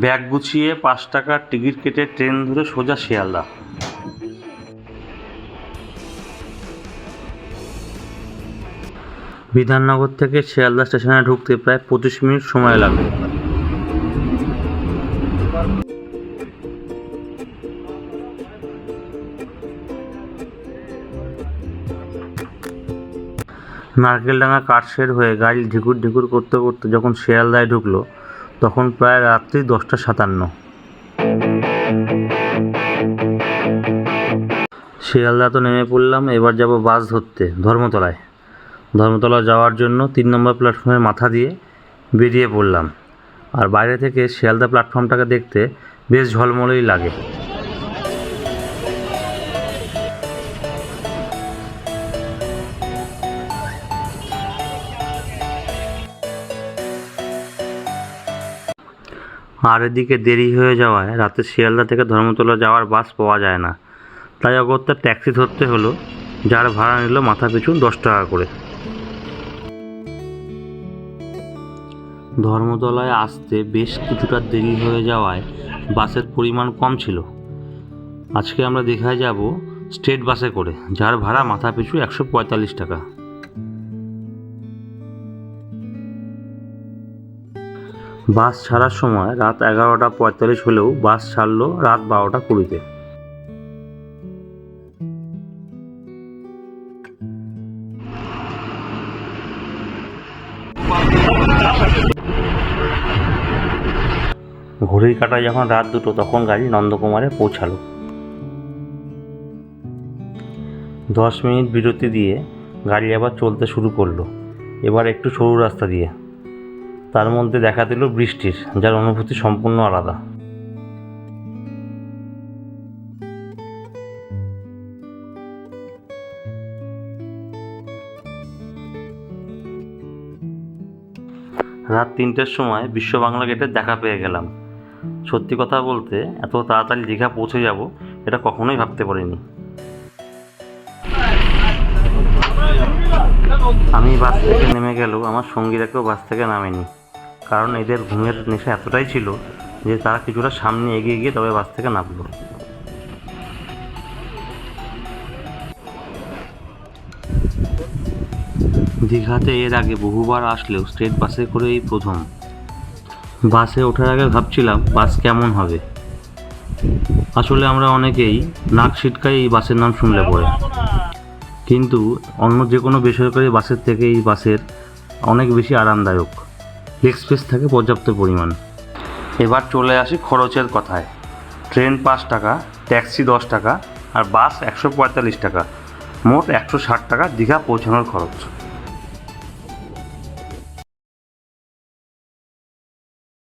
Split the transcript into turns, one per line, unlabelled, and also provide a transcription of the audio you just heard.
Bag গুছিয়ে ৫ টাকার ticket কেটে ট্রেন ধরে সোজা শিয়ালদা। বিধাননগর থেকে শিয়ালদা স্টেশনে ঢুকতে প্রায় ২৫ মিনিট সময় লাগবে। নারকেলডাঙ্গা কাঠশেড হয়ে গাড়ি ঢিকুর ঢিকুর করতে করতে যখন শিয়ালদায় ঢুকলো তখন প্রায় রাত্রি ১০টা ৫৭। শিয়ালদা তো নেমে পড়লাম, এবার যাব বাস ধরতে ধর্মতলায়। ধর্মতলা যাওয়ার জন্য ৩ নম্বর প্ল্যাটফর্মের মাথা দিয়ে বেরিয়ে পড়লাম। আর বাইরে থেকে শিয়ালদা প্ল্যাটফর্মটাকে দেখতে বেশ ঝলমলেই লাগে। আর এদিকে দেরি হয়ে যাওয়ায় রাতে শিয়ালদা থেকে ধর্মতলা যাওয়ার বাস পাওয়া যায় না, তাই অগত্যা ট্যাক্সি ধরতে হলো, যার ভাড়া নিল মাথা পিছু ১০ টাকা করে। ধর্মতলায় আসতে বেশ কিছুটা দেরি হয়ে যাওয়ায় বাসের পরিমাণ কম ছিল। আজকে আমরা দীঘায় যাব স্টেট বাসে করে, যার ভাড়া মাথা পিছু ১৪৫ টাকা। বাস ছাড়ার সময় রাত ১১টা ৪৫ হলেও বাস ছাড়লো রাত ১২টা ২০-তে। ঘড়ির কাঁটায় যখন রাত ২টো তখন গাড়ি নন্দকুমারে পৌঁছালো। ১০ মিনিট বিরতি দিয়ে গাড়ি আবার চলতে শুরু করলো, এবার একটু সরু রাস্তা দিয়ে। তার মধ্যে দেখা দিল বৃষ্টির, যার অনুভূতি সম্পূর্ণ আলাদা। রাত ৩টের সময় বিশ্ব বাংলা গেটের দেখা পেয়ে গেলাম। সত্যি কথা বলতে এত তাড়াতাড়ি দীঘা পৌঁছে যাব এটা কখনোই ভাবতে পারিনি। আমি বাস থেকে নেমে গেলেও আমার সঙ্গীরা কেউ বাস থেকে নামেনি, কারণ এদের ঘুমের নেশা এতটাই ছিল যে তারা কিছুটা সামনে এগিয়ে গিয়ে তবে বাস থেকে নামলো। দীঘাতে এর আগে বহুবার আসলেও স্টেট বাসে করে এই প্রথম। বাসে ওঠার আগে ভাবছিলাম বাস কেমন হবে। আসলে আমরা অনেকেই নাক ছিটকাই এই বাসের নাম শুনলে পড়ে, কিন্তু অন্য যে কোনো বেসরকারি বাসের থেকে এই বাসের অনেক বেশি আরামদায়ক। লেগ স্পেস থাকে পর্যাপ্ত পরিমাণ। এবার চলে আসি খরচের কথায়। ট্রেন ৫ টাকা, ট্যাক্সি ১০ টাকা আর বাস ১৪৫ টাকা, মোট ১৬০ টাকা দীঘা পৌঁছানোর খরচ।